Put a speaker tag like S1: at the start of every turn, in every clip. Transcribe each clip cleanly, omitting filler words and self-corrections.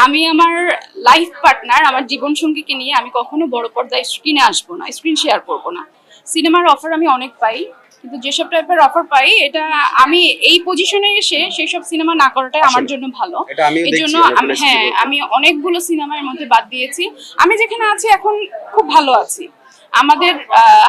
S1: আমি আমার life partner, আমার জীবন সঙ্গীকে নিয়ে আমি কখনো বড় পর্দায় স্ক্রিনে আসবো না, স্ক্রিন শেয়ার করবো না। সিনেমার অফার আমি অনেক পাই, কিন্তু যেসব টাইপের অফার পাই, এটা আমি এই পজিশনে এসে সেই সব সিনেমা না করাটাই আমার জন্য ভালো। এই জন্য আমি অনেকগুলো সিনেমার মধ্যে বাদ দিয়েছি। আমি যেখানে আছি এখন খুব ভালো আছি। আমাদের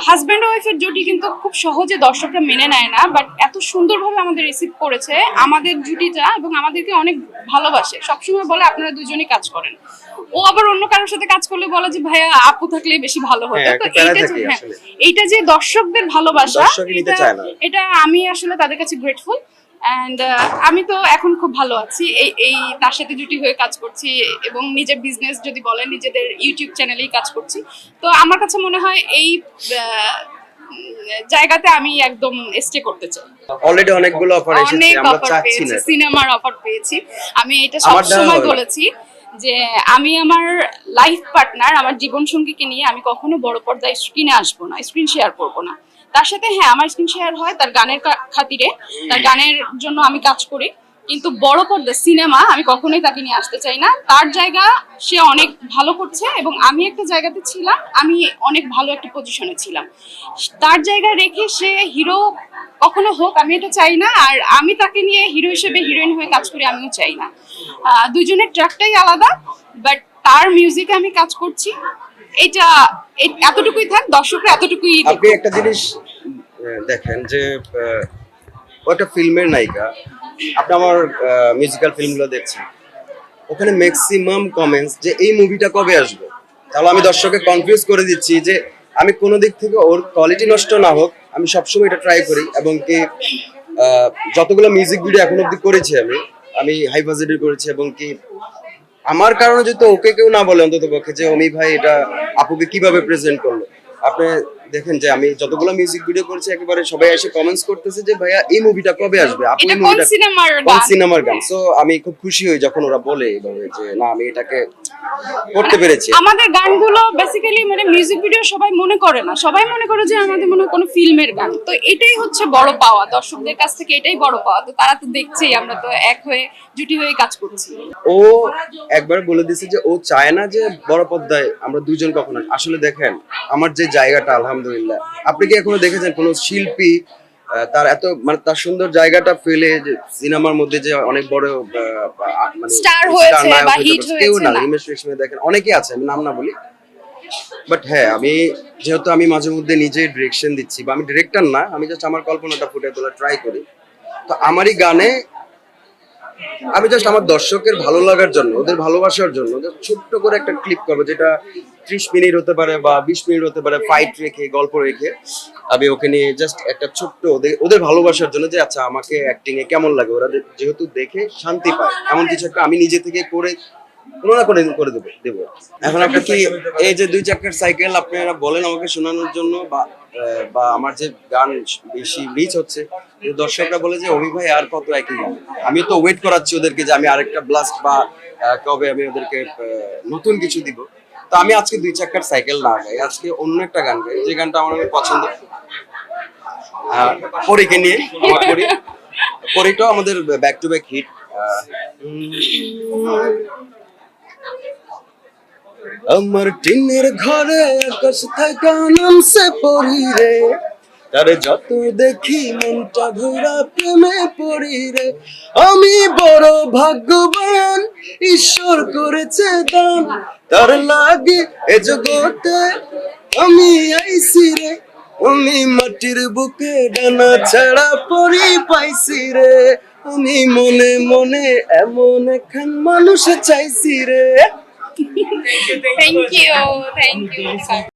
S1: হাজব্যান্ড ওয়াইফের জুটি কিন্তু খুব সহজে দর্শকরা মেনে নেয় না, বাট এত সুন্দরভাবে আমাদের রিসিভ করেছে আমাদের জুটিটা, এবং আমাদেরকে অনেক ভালোবাসে। সবসময় বলে আপনারা দুজনেই কাজ করেন। ও আবার অন্য কারোর সাথে কাজ করলে বলে যে ভাইয়া আপু থাকলে বেশি ভালো হতো। তো এইটা যে দর্শকদের ভালোবাসা, এটা আমি আসলে তাদের কাছে গ্রেটফুল। অ্যান্ড আমি তো এখন খুব ভালো আছি, এই তার সাথে জুটি হয়ে কাজ করছি, এবং নিজের বিজনেস যদি বলেন নিজেদের ইউটিউব চ্যানেলেই কাজ করছি। তো আমার কাছে মনে হয় এই জায়গাতে আমি একদম স্টে করতে চাই।
S2: অলরেডি অনেকগুলো অফার এসেছে, আমরা চাচ্ছি না
S1: সিনেমার অফার পেয়েছি। আমি এটা সবসময় বলেছি যে আমি আমার লাইফ পার্টনার, আমার জীবন সঙ্গীকে নিয়ে আমি কখনো বড় পর্দায় স্ক্রিনে আসবো না, স্ক্রিন শেয়ার করবো না। তার সাথে আমার স্ক্রিন শেয়ার হয় তার গানের খাতিরে, তার গানের জন্য আমি কাজ করি, কিন্তু বড় পর্দা সিনেমা আমি কখনোই তাকে নিয়ে আসতে চাই না। তার জায়গা সে অনেক ভালো করছে, এবং আমি একটা জায়গাতে ছিলাম, আমি অনেক ভালো একটা পজিশনে ছিলাম। তার জায়গা রেখে সে হিরো কখনো হোক আমি এটা চাই না, আর আমি তাকে নিয়ে হিরো হিসেবে হিরোইন হয়ে কাজ করি আমিও চাই না। দুজনের ট্র্যাকটাই আলাদা, বাট তার মিউজিকে আমি কাজ করছি, এটা এতটুকুই থাক, দর্শকরা এতটুকুই।
S2: আপনি একটা জিনিস দেখেন যে ওটা ফিল্মের নায়িকা, আপনি আমার মিউজিক্যাল ফিল্মগুলো দেখছেন, ওখানে ম্যাক্সিমাম কমেন্টস যে এই মুভিটা কবে আসবে। তাহলে আমি দর্শককে কনফিউজ করে দিচ্ছি যে আমি কোনো দিক থেকে ওর কোয়ালিটি নষ্ট না হোক, আমি সবসময় এটা ট্রাই করি। এবং কি যতগুলো মিউজিক ভিডিও এখন অব্দি করেছি আমি হাই বাজেটের করেছি, এবং কি আমার কারণে যদি ওকে কেউ না বলে অন্তত পক্ষে যে অমি ভাই এটা আপুকে কিভাবে প্রেজেন্ট করলো। আপনি দেখেন যে আমি যতগুলো মিউজিক ভিডিও করেছি একেবারে সবাই এসে কমেন্টস করতেছে যে ভাইয়া এই মুভিটা কবে আসবে, আপু এই মুভিটা কোন সিনেমার গান। সো আমি খুব খুশি হই যখন ওরা বলে এইভাবে যে না আমি এটাকে করতে পেরেছি।
S1: আমাদের গানগুলো বেসিক্যালি মানে মিউজিক ভিডিও সবাই মনে করে না, সবাই মনে করে যে আমাদের মনে কোনো ফিল্মের গান। তো এটাই হচ্ছে বড় পাওয়া, দর্শকদের কাছ থেকে এটাই বড় পাওয়া। তো তারা তো দেখছেই আমরা তো এক হয়ে জুটি হয়ে কাজ করছি।
S2: ও একবার বলে দিয়েছে যে ও চায় না যে বড় পর্দায় আমরা দুজন কখনো। আসলে দেখেন আমার যে জায়গাটা আলহামদুলিল্লাহ, আপনি কি এখনো দেখেছেন কোন শিল্পী তার এত মানে তার সুন্দর জায়গাটা ফেলে যে সিনেমার মধ্যে যে অনেক বড়
S1: মানে স্টার হয়েছে বা হিট হয়েছে?
S2: কেউ না। হিমেশ রেশমিয়া দেখেন, অনেকেই আছে, আমি নাম না বলি। বাট হ্যাঁ, আমি যেহেতু আমি মাঝে মধ্যে নিজে ডিরেকশন দিচ্ছি, বা আমি ডিরেক্টর না, আমি জাস্ট আমার কল্পনাটা ফুটে তোলা ট্রাই করি। তো আমারই গানে আমি জাস্ট আমার দর্শকের ভালো লাগার জন্য, ওদের ভালোবাসার জন্য ছোট্ট করে একটা ক্লিপ করবো, যেটা 30 মিনিট হতে পারে বা 20 মিনিট হতে পারে, ফাইট রেখে গল্প রেখে আমি ওকে নিয়ে জাস্ট একটা ছোট্ট ওদের ভালোবাসার জন্য যে আচ্ছা আমাকে অ্যাক্টিং এ কেমন লাগে, ওরা যেহেতু দেখে শান্তি পায় এমন কিছু একটা আমি নিজে থেকে করে করে দেবো। এখন আপনি কি এই যে 2 চাকার সাইকেল আপনারা বলেন আমাকে শোনানোর জন্য, বা আমার যে গান বেশি রিচ হচ্ছে, দর্শকরা বলে যে অমি ভাই আর কত একই গান। আমি তো ওয়েট করাচ্ছি ওদেরকে যে আমি আরেকটা ব্লাস্ট বা কবে আমি ওদেরকে নতুন কিছু দিব। তো আমি আজকে 2 চাকার সাইকেল না গাই, আজকে অন্য একটা গান গাই যে গানটা আমার অনেক পছন্দ। পরীকে নিয়ে আমার পরীটাও আমাদের ব্যাক টু ব্যাক হিট। আমার টিনের ঘরে আকাশ থাকা নামছে পরি রে, তারে যত দেখি মনটা ভরা প্রেমে পড়ি রে। আমি বড় ভাগ্যবান, ঈশ্বর করেছে দান, তার লাগে এ জগতে আমি আইছি রে। আমি মাটির বুকে ডানা ছাড়া পরি পাইছি রে, আমি মনে মনে এমন একখান মানুষ চাইছি রে।
S1: Thank you.